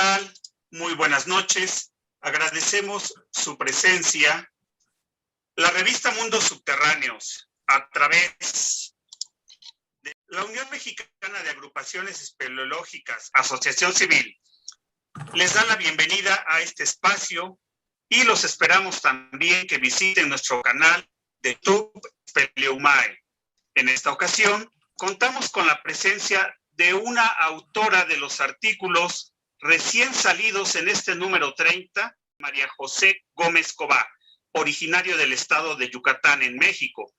tal? Muy buenas noches. Agradecemos su presencia. La revista Mundos Subterráneos, a través de la Unión Mexicana de Agrupaciones Espeleológicas, Asociación Civil, les da la bienvenida a este espacio y los esperamos también que visiten nuestro canal de YouTube Espeleumae. En esta ocasión, contamos con la presencia de una autora de los artículos recién salidos en este número 30, María José Gómez Cobá, originario del estado de Yucatán, en México.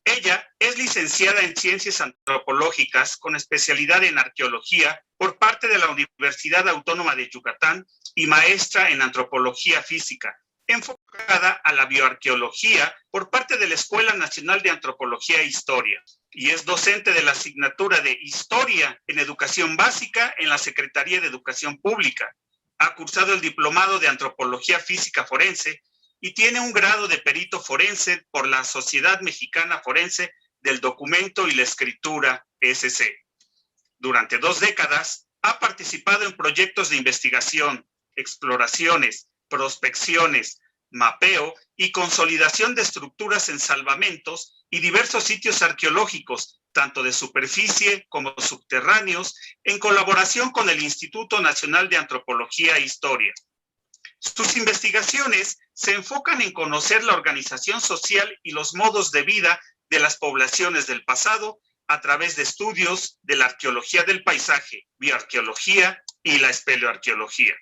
Ella es licenciada en Ciencias Antropológicas con especialidad en Arqueología por parte de la Universidad Autónoma de Yucatán y maestra en Antropología Física, enfocada a la bioarqueología por parte de la Escuela Nacional de Antropología e Historia, y es docente de la asignatura de Historia en Educación Básica en la Secretaría de Educación Pública. Ha cursado el Diplomado de Antropología Física Forense y tiene un grado de perito forense por la Sociedad Mexicana Forense del Documento y la Escritura, SC. Durante 2 décadas ha participado en proyectos de investigación, exploraciones, prospecciones, mapeo y consolidación de estructuras en salvamentos y diversos sitios arqueológicos, tanto de superficie como subterráneos, en colaboración con el Instituto Nacional de Antropología e Historia. Sus investigaciones se enfocan en conocer la organización social y los modos de vida de las poblaciones del pasado a través de estudios de la arqueología del paisaje, bioarqueología y la espeleoarqueología.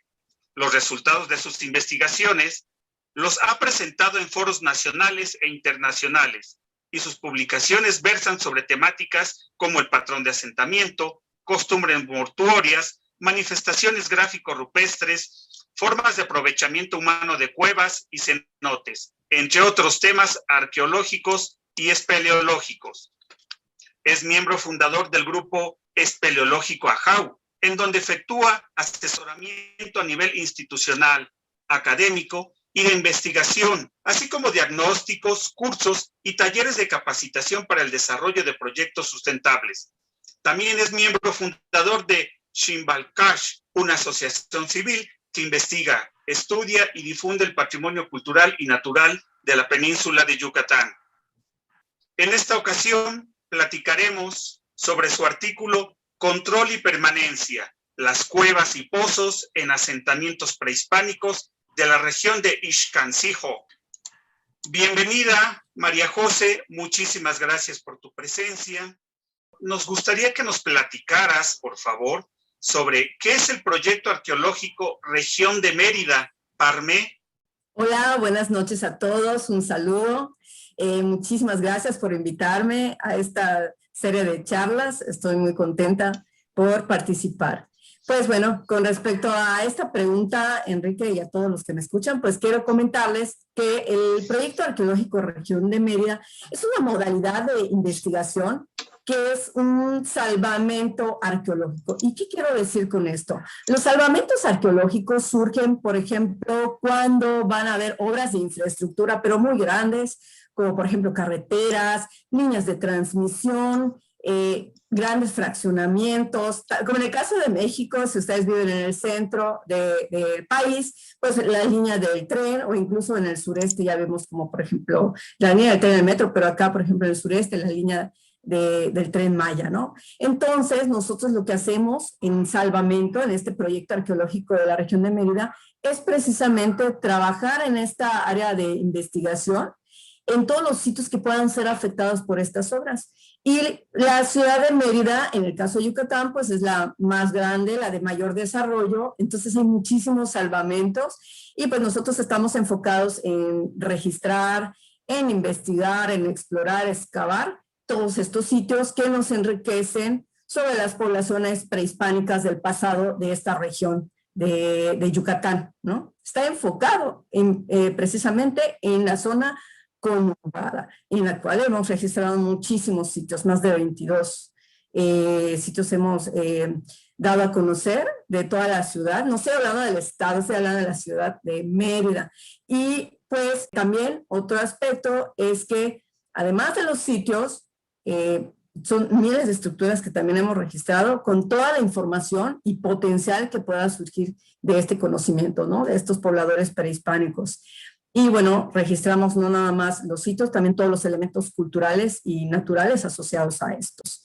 Los resultados de sus investigaciones los ha presentado en foros nacionales e internacionales, y sus publicaciones versan sobre temáticas como el patrón de asentamiento, costumbres mortuorias, manifestaciones gráfico-rupestres, formas de aprovechamiento humano de cuevas y cenotes, entre otros temas arqueológicos y espeleológicos. Es miembro fundador del grupo espeleológico AJAU, en donde efectúa asesoramiento a nivel institucional, académico y de investigación, así como diagnósticos, cursos y talleres de capacitación para el desarrollo de proyectos sustentables. También es miembro fundador de Ximbalcash, una asociación civil que investiga, estudia y difunde el patrimonio cultural y natural de la península de Yucatán. En esta ocasión platicaremos sobre su artículo Control y Permanencia, las cuevas y pozos en asentamientos prehispánicos de la región de Ixcancíhuatl. Bienvenida, María José, muchísimas gracias por tu presencia. Nos gustaría que nos platicaras, por favor, sobre qué es el proyecto arqueológico Región de Mérida, PARME. Hola, buenas noches a todos, un saludo. Muchísimas gracias por invitarme a esta serie de charlas. Estoy muy contenta por participar. Pues bueno, con respecto a esta pregunta, Enrique, y a todos los que me escuchan, pues quiero comentarles que el proyecto arqueológico Región de Mérida es una modalidad de investigación que es un salvamento arqueológico. ¿Y qué quiero decir con esto? Los salvamentos arqueológicos surgen, por ejemplo, cuando van a haber obras de infraestructura, pero muy grandes, como por ejemplo carreteras, líneas de transmisión, grandes fraccionamientos, como en el caso de México, si ustedes viven en el centro del país, pues la línea del tren, o incluso en el sureste ya vemos como por ejemplo la línea del tren del metro, pero acá por ejemplo en el sureste la línea del Tren Maya, ¿no? Entonces, nosotros lo que hacemos en salvamento, en este proyecto arqueológico de la región de Mérida, es precisamente trabajar en esta área de investigación en todos los sitios que puedan ser afectados por estas obras. Y la ciudad de Mérida, en el caso de Yucatán, pues es la más grande, la de mayor desarrollo, entonces hay muchísimos salvamentos y pues nosotros estamos enfocados en registrar, en investigar, en explorar, excavar todos estos sitios que nos enriquecen sobre las poblaciones prehispánicas del pasado de esta región de Yucatán, ¿no? Está enfocado precisamente en la zona conurbada, en la cual hemos registrado muchísimos sitios, más de 22 sitios hemos dado a conocer de toda la ciudad. No estoy hablando del estado, estoy hablando de la ciudad de Mérida. Y pues también otro aspecto es que además de los sitios, son miles de estructuras que también hemos registrado con toda la información y potencial que pueda surgir de este conocimiento, ¿no? De estos pobladores prehispánicos. Y bueno, registramos no nada más los sitios, también todos los elementos culturales y naturales asociados a estos,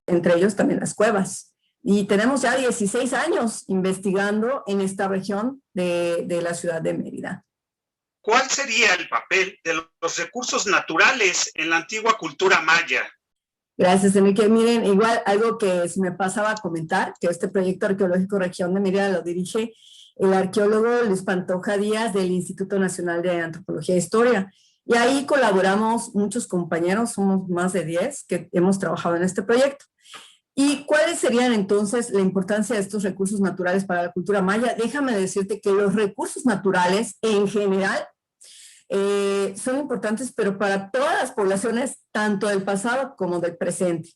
entre ellos también las cuevas. Y tenemos ya 16 años investigando en esta región de la ciudad de Mérida. ¿Cuál sería el papel de los recursos naturales en la antigua cultura maya? Gracias, Enrique. Miren, igual algo que se me pasaba a comentar, que este proyecto arqueológico Región de Mérida lo dirige el arqueólogo Luis Pantoja Díaz del Instituto Nacional de Antropología e Historia. Y ahí colaboramos muchos compañeros, somos más de 10 que hemos trabajado en este proyecto. ¿Y cuáles serían entonces la importancia de estos recursos naturales para la cultura maya? Déjame decirte que los recursos naturales en general son importantes, pero para todas las poblaciones, tanto del pasado como del presente.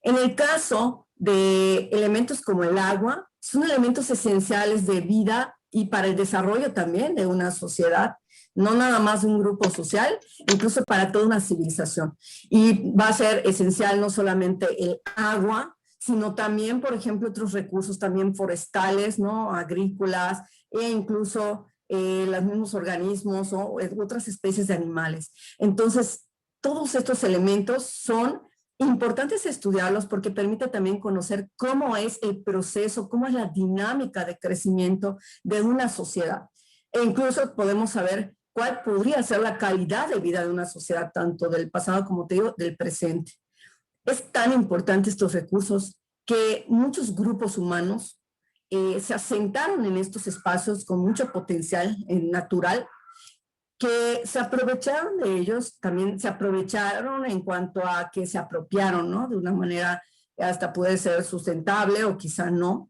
En el caso de elementos como el agua, son elementos esenciales de vida y para el desarrollo también de una sociedad, no nada más de un grupo social, incluso para toda una civilización. Y va a ser esencial no solamente el agua, sino también, por ejemplo, otros recursos también forestales, ¿no? Agrícolas e incluso los mismos organismos o otras especies de animales. Entonces, todos estos elementos son importantes estudiarlos porque permite también conocer cómo es el proceso, cómo es la dinámica de crecimiento de una sociedad. E incluso podemos saber cuál podría ser la calidad de vida de una sociedad, tanto del pasado como te digo, del presente. Es tan importante estos recursos que muchos grupos humanos se asentaron en estos espacios con mucho potencial natural, que se aprovecharon de ellos, también se aprovecharon en cuanto a que se apropiaron, ¿no? De una manera hasta puede ser sustentable o quizá no,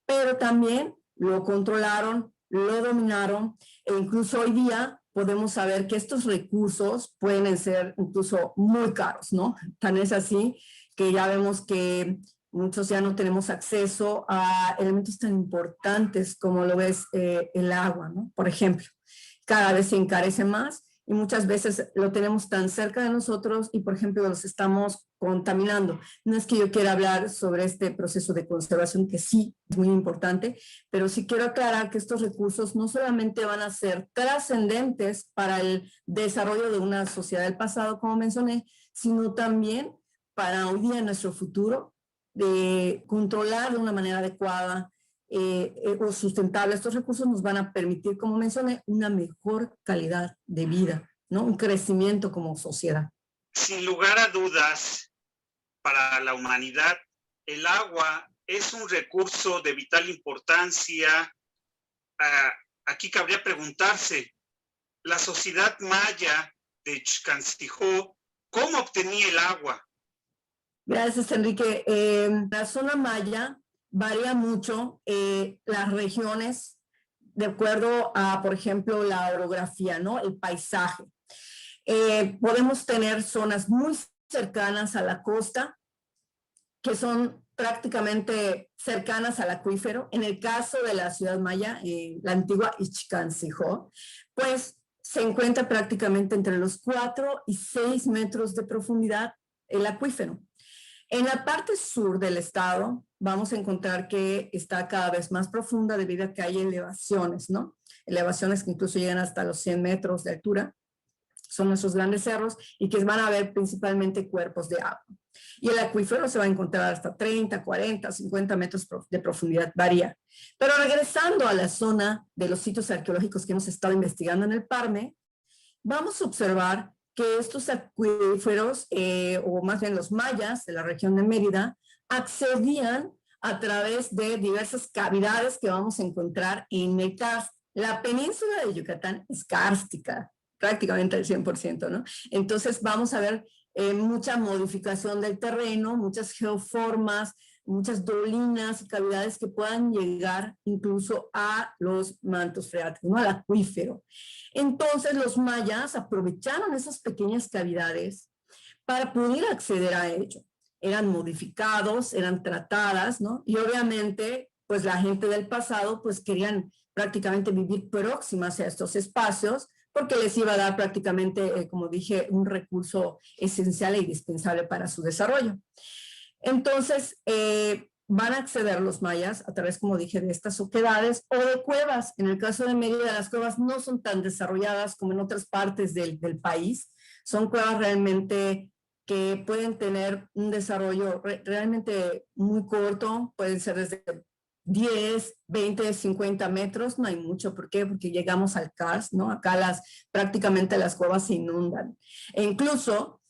pero también lo controlaron, lo dominaron e incluso hoy día podemos saber que estos recursos pueden ser incluso muy caros, ¿no? Tan es así que ya vemos que muchos ya no tenemos acceso a elementos tan importantes como lo es el agua, ¿no? Por ejemplo, cada vez se encarece más y muchas veces lo tenemos tan cerca de nosotros y, por ejemplo, los estamos contaminando. No es que yo quiera hablar sobre este proceso de conservación, que sí es muy importante, pero sí quiero aclarar que estos recursos no solamente van a ser trascendentes para el desarrollo de una sociedad del pasado, como mencioné, sino también para hoy día, en nuestro futuro, de controlar de una manera adecuada o sustentable estos recursos nos van a permitir, como mencioné, una mejor calidad de vida, ¿no? Un crecimiento como sociedad. Sin lugar a dudas, para la humanidad, el agua es un recurso de vital importancia. Aquí cabría preguntarse, la sociedad maya de Xcanxijó, ¿cómo obtenía el agua? Gracias, Enrique. La zona maya varía mucho las regiones de acuerdo a, por ejemplo, la orografía, ¿no? El paisaje. Podemos tener zonas muy cercanas a la costa, que son prácticamente cercanas al acuífero. En el caso de la ciudad maya, la antigua Xcanxijó, pues se encuentra prácticamente entre los 4 y 6 metros de profundidad el acuífero. En la parte sur del estado vamos a encontrar que está cada vez más profunda debido a que hay elevaciones, ¿no? Elevaciones que incluso llegan hasta los 100 metros de altura. Son nuestros grandes cerros y que van a haber principalmente cuerpos de agua. Y el acuífero se va a encontrar hasta 30, 40, 50 metros de profundidad, varía. Pero regresando a la zona de los sitios arqueológicos que hemos estado investigando en el Parme, vamos a observar que estos acuíferos, o más bien los mayas de la región de Mérida, accedían a través de diversas cavidades que vamos a encontrar en la península de Yucatán es kárstica, prácticamente al 100%, ¿no? Entonces vamos a ver mucha modificación del terreno, muchas geoformas, muchas dolinas y cavidades que puedan llegar incluso a los mantos freáticos, ¿no? Al acuífero. Entonces los mayas aprovecharon esas pequeñas cavidades para poder acceder a ello. Eran modificados, eran tratadas, ¿no? Y obviamente, pues la gente del pasado, pues querían prácticamente vivir próximas a estos espacios, porque les iba a dar prácticamente, como dije, un recurso esencial e indispensable para su desarrollo. Entonces, van a acceder los mayas a través, como dije, de estas oquedades o de cuevas. En el caso de Mérida, las cuevas no son tan desarrolladas como en otras partes del país. Son cuevas realmente que pueden tener un desarrollo realmente muy corto, pueden ser desde 10, 20, 50 metros, no hay mucho. ¿Por qué? Porque llegamos al karst, ¿no? Acá prácticamente las cuevas se inundan. E incluso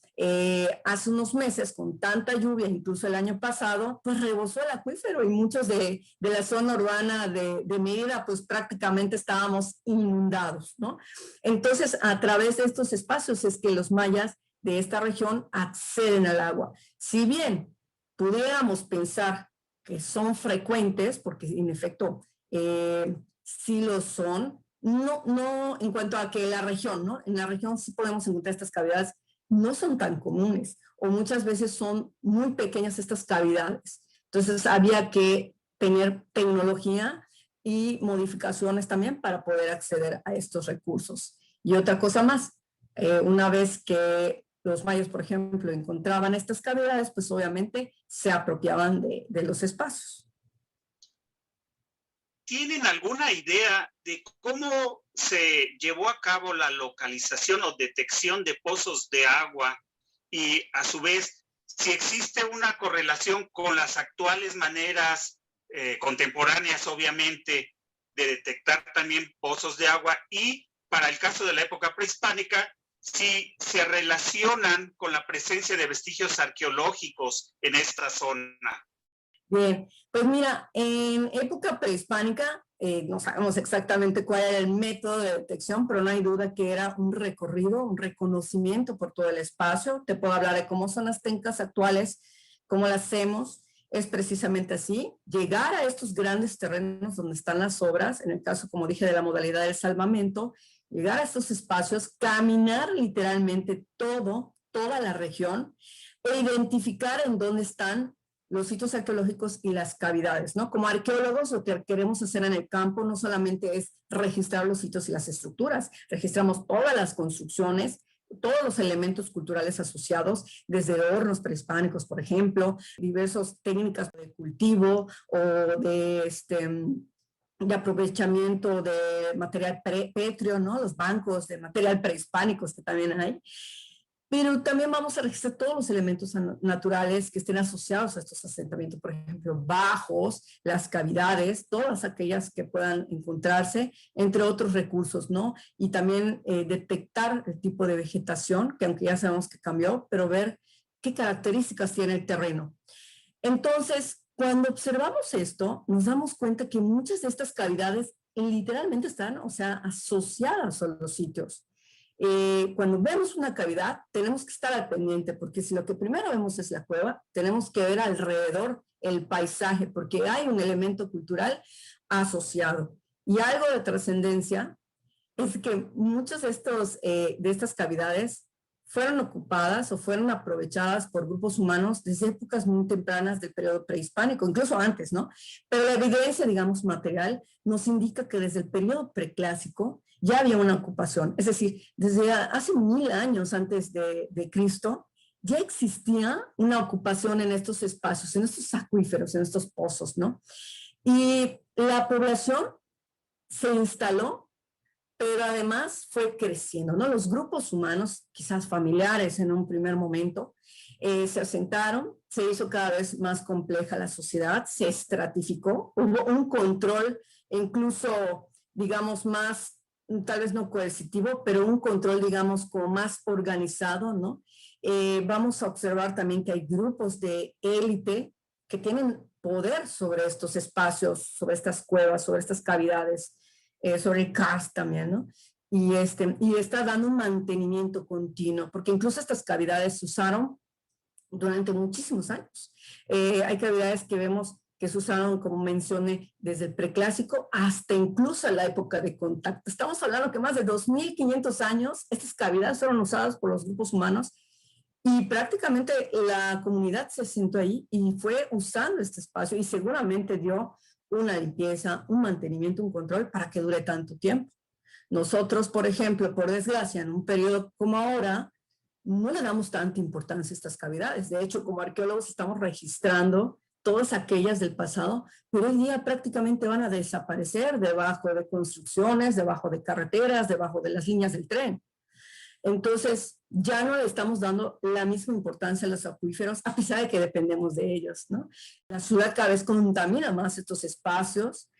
hace unos meses, con tanta lluvia, incluso el año pasado, pues rebosó el acuífero y muchos de la zona urbana de Mérida, pues prácticamente estábamos inundados, ¿no? Entonces, a través de estos espacios es que los mayas de esta región acceden al agua. Si bien pudiéramos pensar que son frecuentes, porque en efecto sí lo son, no en cuanto a que la región, ¿no? En la región sí podemos encontrar estas cavidades, no son tan comunes, o muchas veces son muy pequeñas estas cavidades. Entonces había que tener tecnología y modificaciones también para poder acceder a estos recursos. Y otra cosa más, una vez que los mayas, por ejemplo, encontraban estas cavidades, pues obviamente se apropiaban de los espacios. ¿Tienen alguna idea de cómo se llevó a cabo la localización o detección de pozos de agua? Y a su vez, si existe una correlación con las actuales maneras contemporáneas, obviamente, de detectar también pozos de agua, y para el caso de la época prehispánica, si se relacionan con la presencia de vestigios arqueológicos en esta zona. Bien, pues mira, en época prehispánica, no sabemos exactamente cuál era el método de detección, pero no hay duda que era un recorrido, un reconocimiento por todo el espacio. Te puedo hablar de cómo son las tencas actuales, cómo las hacemos. Es precisamente así, llegar a estos grandes terrenos donde están las obras, en el caso, como dije, de la modalidad del salvamento, llegar a estos espacios, caminar literalmente toda la región e identificar en dónde están los sitios arqueológicos y las cavidades, ¿no? Como arqueólogos, lo que queremos hacer en el campo no solamente es registrar los sitios y las estructuras, registramos todas las construcciones, todos los elementos culturales asociados, desde hornos prehispánicos, por ejemplo, diversas técnicas de cultivo o de aprovechamiento de material pétreo, ¿no? Los bancos de material prehispánicos que también hay. Pero también vamos a registrar todos los elementos naturales que estén asociados a estos asentamientos, por ejemplo, bajos, las cavidades, todas aquellas que puedan encontrarse, entre otros recursos, ¿no? Y también detectar el tipo de vegetación, que aunque ya sabemos que cambió, pero ver qué características tiene el terreno. Entonces, cuando observamos esto, nos damos cuenta que muchas de estas cavidades literalmente están, o sea, asociadas a los sitios. Cuando vemos una cavidad, tenemos que estar al pendiente, porque si lo que primero vemos es la cueva, tenemos que ver alrededor el paisaje, porque hay un elemento cultural asociado. Y algo de trascendencia es que muchas de estas cavidades fueron ocupadas o fueron aprovechadas por grupos humanos desde épocas muy tempranas del periodo prehispánico, incluso antes, ¿no? Pero la evidencia, digamos, material nos indica que desde el periodo preclásico ya había una ocupación. Es decir, desde hace 1000 años antes de Cristo, ya existía una ocupación en estos espacios, en estos acuíferos, en estos pozos, ¿no? Y la población se instaló, pero además fue creciendo, ¿no? Los grupos humanos, quizás familiares en un primer momento, se asentaron, se hizo cada vez más compleja la sociedad, se estratificó, hubo un control incluso, digamos, más, tal vez no coercitivo, pero un control, digamos, como más organizado, ¿no? Vamos a observar también que hay grupos de élite que tienen poder sobre estos espacios, sobre estas cuevas, sobre estas cavidades, sobre el karst también, ¿no? Y está dando un mantenimiento continuo, porque incluso estas cavidades se usaron durante muchísimos años. Hay cavidades que vemos que se usaron, como mencioné, desde el preclásico hasta incluso la época de contacto. Estamos hablando que más de 2500 años estas cavidades fueron usadas por los grupos humanos y prácticamente la comunidad se sentó ahí y fue usando este espacio y seguramente dio una limpieza, un mantenimiento, un control para que dure tanto tiempo. Nosotros, por ejemplo, por desgracia, en un periodo como ahora, no le damos tanta importancia a estas cavidades. De hecho, como arqueólogos estamos registrando todas aquellas del pasado, pero hoy día prácticamente van a desaparecer debajo de construcciones, debajo de carreteras, debajo de las líneas del tren. Entonces, ya no le estamos dando la misma importancia a los acuíferos, a pesar de que dependemos de ellos, ¿no? La ciudad cada vez contamina más estos espacios.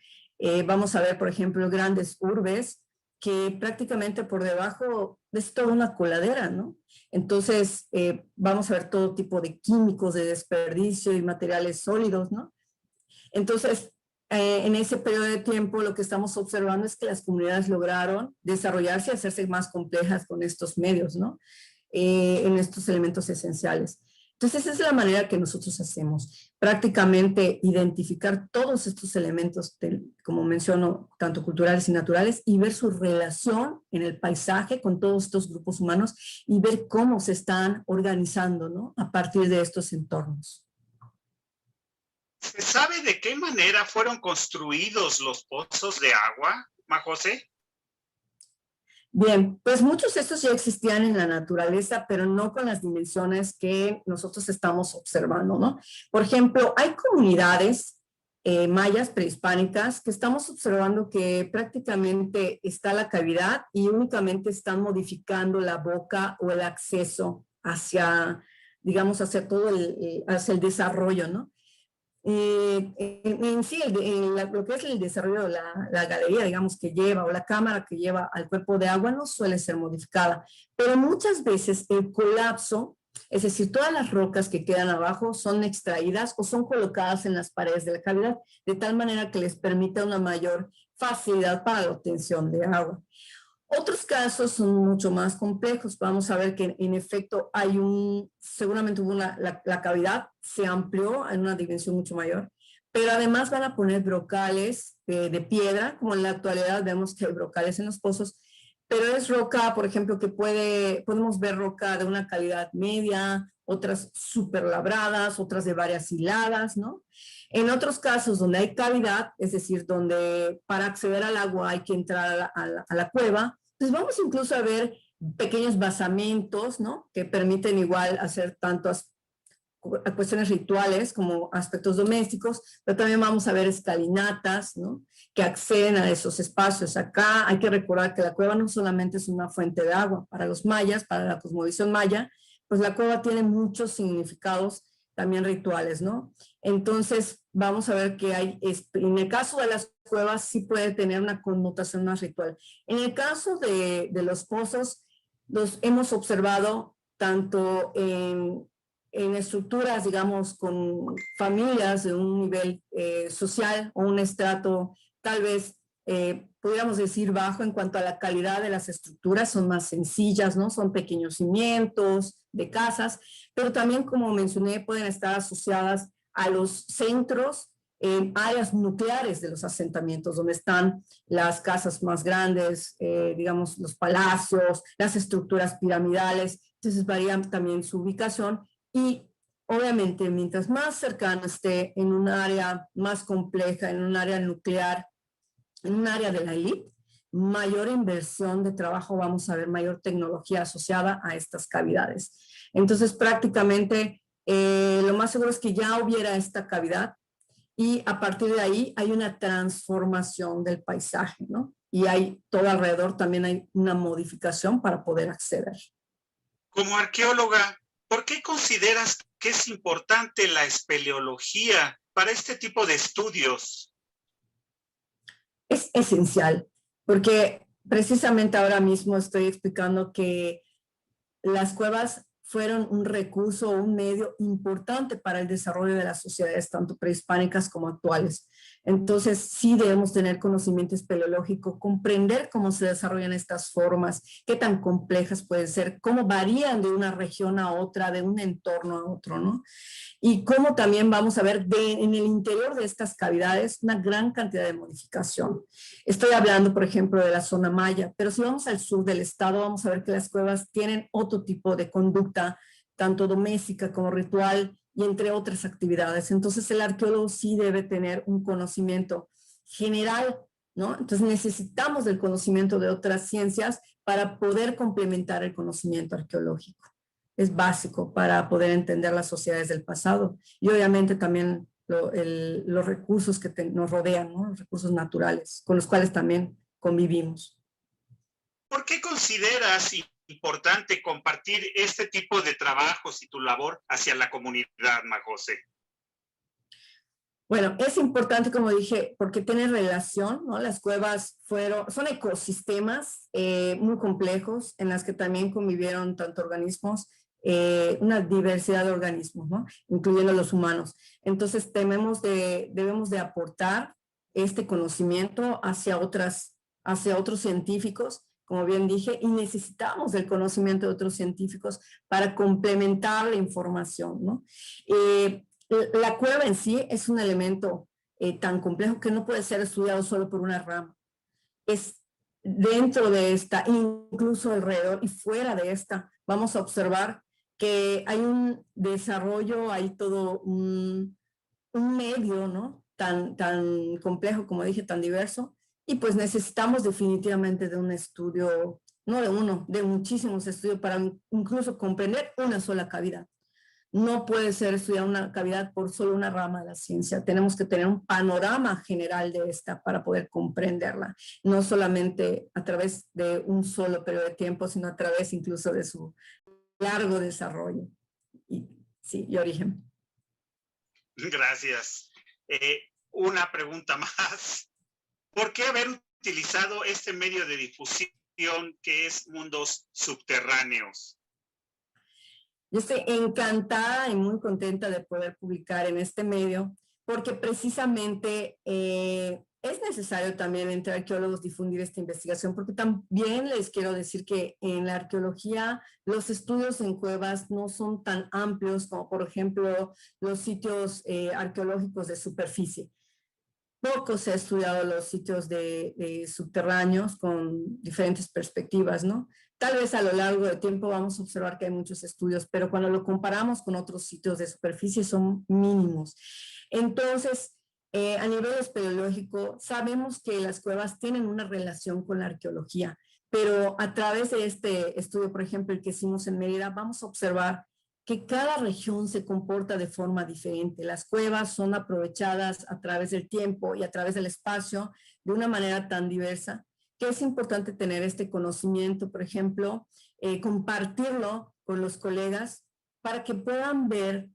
Vamos a ver, por ejemplo, grandes urbes que prácticamente por debajo es toda una coladera, ¿no? Entonces, vamos a ver todo tipo de químicos, de desperdicio y materiales sólidos, ¿no? Entonces, en ese periodo de tiempo lo que estamos observando es que las comunidades lograron desarrollarse y hacerse más complejas con estos medios, ¿no? En estos elementos esenciales. Entonces, esa es la manera que nosotros hacemos, prácticamente identificar todos estos elementos, como menciono, tanto culturales y naturales, y ver su relación en el paisaje con todos estos grupos humanos y ver cómo se están organizando, ¿no? A partir de estos entornos. ¿Se sabe de qué manera fueron construidos los pozos de agua, Majose? Bien, pues muchos de estos ya existían en la naturaleza, pero no con las dimensiones que nosotros estamos observando, ¿no? Por ejemplo, hay comunidades mayas prehispánicas que estamos observando que prácticamente está la cavidad y únicamente están modificando la boca o el acceso hacia, digamos, hacia todo hacia el desarrollo, ¿no? En sí, lo que es el desarrollo de la galería, digamos, que lleva, o la cámara que lleva al cuerpo de agua, no suele ser modificada, pero muchas veces el colapso, es decir, todas las rocas que quedan abajo son extraídas o son colocadas en las paredes de la cavidad, de tal manera que les permite una mayor facilidad para la obtención de agua. Otros casos son mucho más complejos. Vamos a ver que en efecto hay seguramente hubo la cavidad se amplió en una dimensión mucho mayor, pero además van a poner brocales de piedra, como en la actualidad vemos que hay brocales en los pozos, pero es roca, por ejemplo, que podemos ver roca de una calidad media, otras súper labradas, otras de varias hiladas, ¿no? En otros casos donde hay cavidad, es decir, donde para acceder al agua hay que entrar a la cueva, pues vamos incluso a ver pequeños basamentos, ¿no? Que permiten igual hacer tantas cuestiones rituales como aspectos domésticos, pero también vamos a ver escalinatas, ¿no? Que acceden a esos espacios. Acá hay que recordar que la cueva no solamente es una fuente de agua. Para los mayas, para la cosmovisión maya, pues la cueva tiene muchos significados también rituales, ¿no? Entonces, vamos a ver que en el caso de las cuevas sí puede tener una connotación más ritual. En el caso de los pozos, los hemos observado tanto en estructuras, digamos, con familias de un nivel social o un estrato tal vez, pudiéramos decir, bajo en cuanto a la calidad de las estructuras, son más sencillas, ¿no? Son pequeños cimientos de casas, pero también, como mencioné, pueden estar asociadas a los centros, áreas nucleares de los asentamientos, donde están las casas más grandes, digamos, los palacios, las estructuras piramidales. Entonces varían también su ubicación y obviamente mientras más cercano esté en un área más compleja, en un área nuclear, en un área de la élite, mayor inversión de trabajo vamos a ver, mayor tecnología asociada a estas cavidades. Entonces prácticamente lo más seguro es que ya hubiera esta cavidad y a partir de ahí hay una transformación del paisaje, ¿no? Y hay todo alrededor también hay una modificación para poder acceder. Como arqueóloga, ¿por qué consideras que es importante la espeleología para este tipo de estudios? Es esencial, porque precisamente ahora mismo estoy explicando que las cuevas fueron un recurso, un medio importante para el desarrollo de las sociedades, tanto prehispánicas como actuales. Entonces, sí debemos tener conocimiento espeleológico, comprender cómo se desarrollan estas formas, qué tan complejas pueden ser, cómo varían de una región a otra, de un entorno a otro, ¿no? Y cómo también vamos a ver en el interior de estas cavidades una gran cantidad de modificación. Estoy hablando, por ejemplo, de la zona maya, pero si vamos al sur del estado, vamos a ver que las cuevas tienen otro tipo de conducta, tanto doméstica como ritual, y entre otras actividades. Entonces, el arqueólogo sí debe tener un conocimiento general ¿no? Entonces necesitamos del conocimiento de otras ciencias para poder complementar el conocimiento arqueológico. Es básico para poder entender las sociedades del pasado y obviamente también los recursos que nos rodean, ¿no? Los recursos naturales con los cuales también convivimos. ¿Por qué consideras importante compartir este tipo de trabajos y tu labor hacia la comunidad, Majose? Bueno, es importante, como dije, porque tiene relación, ¿no? Las cuevas son ecosistemas muy complejos en las que también convivieron tanto organismos, una diversidad de organismos, ¿no? Incluyendo los humanos. Entonces, debemos de aportar este conocimiento hacia otros científicos, como bien dije, y necesitamos el conocimiento de otros científicos para complementar la información, ¿no? La cueva en sí es un elemento tan complejo que no puede ser estudiado solo por una rama. Es dentro de esta, incluso alrededor y fuera de esta, vamos a observar que hay un desarrollo, hay todo un medio, ¿no? Tan complejo, como dije, tan diverso, y pues necesitamos definitivamente de un estudio, no de uno, de muchísimos estudios para incluso comprender una sola cavidad. No puede ser estudiar una cavidad por solo una rama de la ciencia. Tenemos que tener un panorama general de esta para poder comprenderla, no solamente a través de un solo periodo de tiempo, sino a través incluso de su largo desarrollo y origen. Gracias. Una pregunta más. ¿Por qué haber utilizado este medio de difusión que es Mundos Subterráneos? Yo estoy encantada y muy contenta de poder publicar en este medio, porque precisamente es necesario también entre arqueólogos difundir esta investigación, porque también les quiero decir que en la arqueología los estudios en cuevas no son tan amplios como, por ejemplo, los sitios arqueológicos de superficie. Poco se ha estudiado los sitios de subterráneos con diferentes perspectivas, ¿no? Tal vez a lo largo del tiempo vamos a observar que hay muchos estudios, pero cuando lo comparamos con otros sitios de superficie son mínimos. Entonces, a nivel espeleológico, sabemos que las cuevas tienen una relación con la arqueología, pero a través de este estudio, por ejemplo, el que hicimos en Mérida, vamos a observar que cada región se comporta de forma diferente. Las cuevas son aprovechadas a través del tiempo y a través del espacio de una manera tan diversa que es importante tener este conocimiento, por ejemplo, compartirlo con los colegas para que puedan ver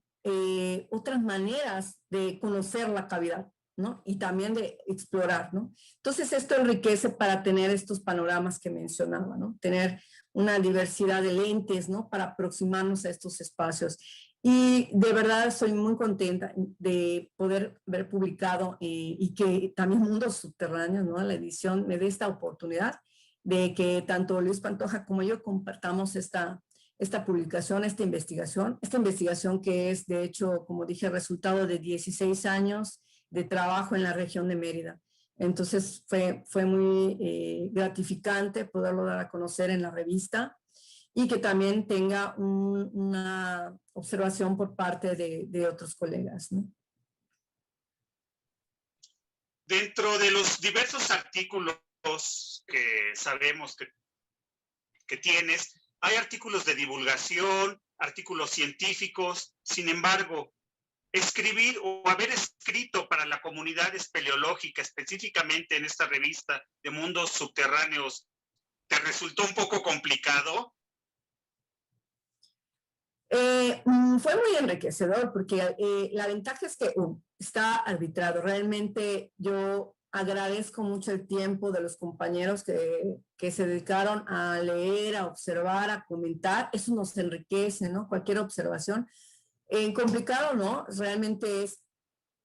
otras maneras de conocer la cavidad, ¿no? Y también de explorar, ¿no? Entonces esto enriquece para tener estos panoramas que mencionaba, ¿no? Tener una diversidad de lentes, ¿no? Para aproximarnos a estos espacios. Y de verdad soy muy contenta de poder ver publicado y que también Mundos Subterráneos, ¿no? La edición me dé esta oportunidad de que tanto Luis Pantoja como yo compartamos esta publicación, esta investigación que es, de hecho, como dije, resultado de 16 años de trabajo en la región de Mérida. Entonces fue muy gratificante poderlo dar a conocer en la revista y que también tenga una observación por parte de otros colegas, ¿no? Dentro de los diversos artículos que sabemos que tienes, hay artículos de divulgación, artículos científicos. Sin embargo, escribir o haber escrito para la comunidad espeleológica, específicamente en esta revista de Mundos Subterráneos, ¿te resultó un poco complicado? Fue muy enriquecedor porque la ventaja es que está arbitrado. Realmente yo agradezco mucho el tiempo de los compañeros que se dedicaron a leer, a observar, a comentar. Eso nos enriquece, ¿no? Cualquier observación. Complicado, ¿no? Realmente es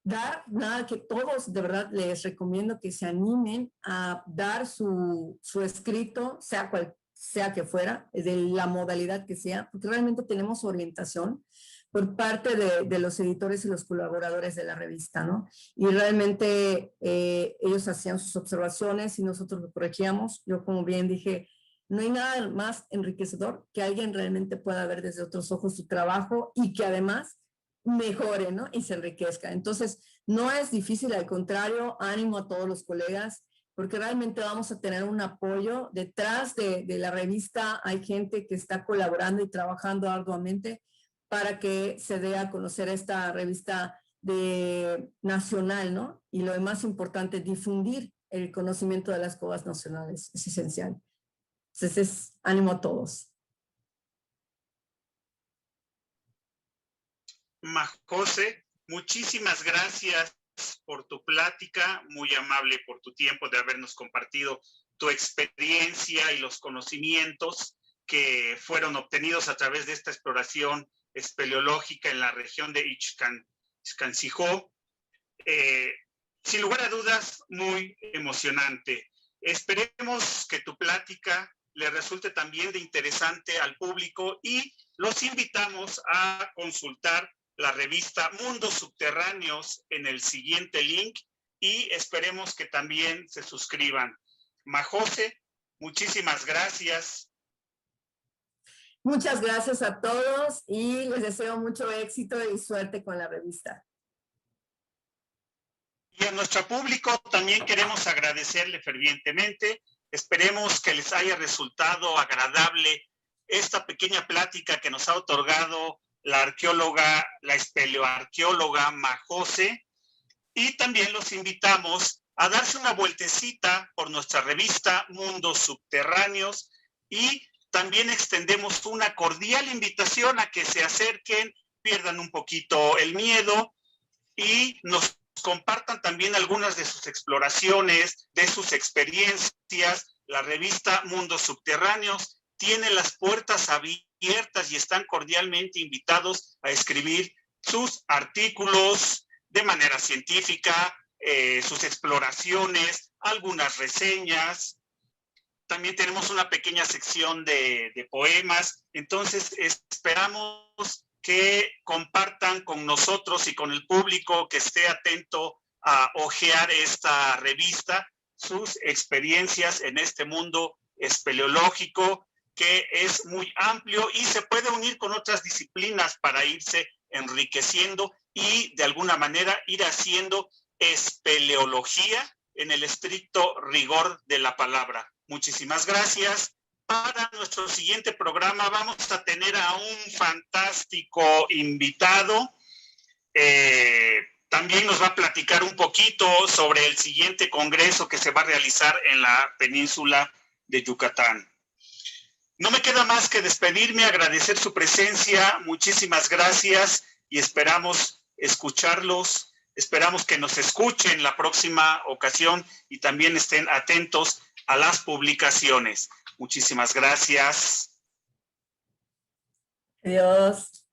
nada que todos, de verdad, les recomiendo que se animen a dar su escrito, sea que fuera, de la modalidad que sea, porque realmente tenemos orientación por parte de los editores y los colaboradores de la revista, ¿no? Y realmente ellos hacían sus observaciones y nosotros lo corregíamos. Yo, como bien dije, no hay nada más enriquecedor que alguien realmente pueda ver desde otros ojos su trabajo y que además mejore, ¿no? Y se enriquezca. Entonces, no es difícil, al contrario, ánimo a todos los colegas, porque realmente vamos a tener un apoyo. Detrás de la revista hay gente que está colaborando y trabajando arduamente para que se dé a conocer esta revista nacional, ¿no? Y lo más importante, difundir el conocimiento de las cuevas nacionales, es esencial. Entonces, ánimo a todos. Majose, muchísimas gracias por tu plática, muy amable por tu tiempo de habernos compartido tu experiencia y los conocimientos que fueron obtenidos a través de esta exploración espeleológica en la región de Ixcancijó. Sin lugar a dudas, muy emocionante. Esperemos que tu plática le resulte también de interesante al público y los invitamos a consultar la revista Mundos Subterráneos en el siguiente link y esperemos que también se suscriban. Majose, muchísimas gracias. Muchas gracias a todos y les deseo mucho éxito y suerte con la revista. Y a nuestro público también queremos agradecerle fervientemente. Esperemos que les haya resultado agradable esta pequeña plática que nos ha otorgado la arqueóloga, la espeleoarqueóloga Majose. Y también los invitamos a darse una vueltecita por nuestra revista Mundos Subterráneos y también extendemos una cordial invitación a que se acerquen, pierdan un poquito el miedo y nos compartan también algunas de sus exploraciones, de sus experiencias. La revista Mundos Subterráneos tiene las puertas abiertas y están cordialmente invitados a escribir sus artículos de manera científica, sus exploraciones, algunas reseñas. También tenemos una pequeña sección de poemas. Entonces, esperamos que compartan con nosotros y con el público que esté atento a hojear esta revista, sus experiencias en este mundo espeleológico, que es muy amplio y se puede unir con otras disciplinas para irse enriqueciendo y de alguna manera ir haciendo espeleología en el estricto rigor de la palabra. Muchísimas gracias. Para nuestro siguiente programa vamos a tener a un fantástico invitado. También nos va a platicar un poquito sobre el siguiente congreso que se va a realizar en la península de Yucatán. No me queda más que despedirme, agradecer su presencia. Muchísimas gracias y esperamos escucharlos. Esperamos que nos escuchen la próxima ocasión y también estén atentos a las publicaciones. Muchísimas gracias. Adiós.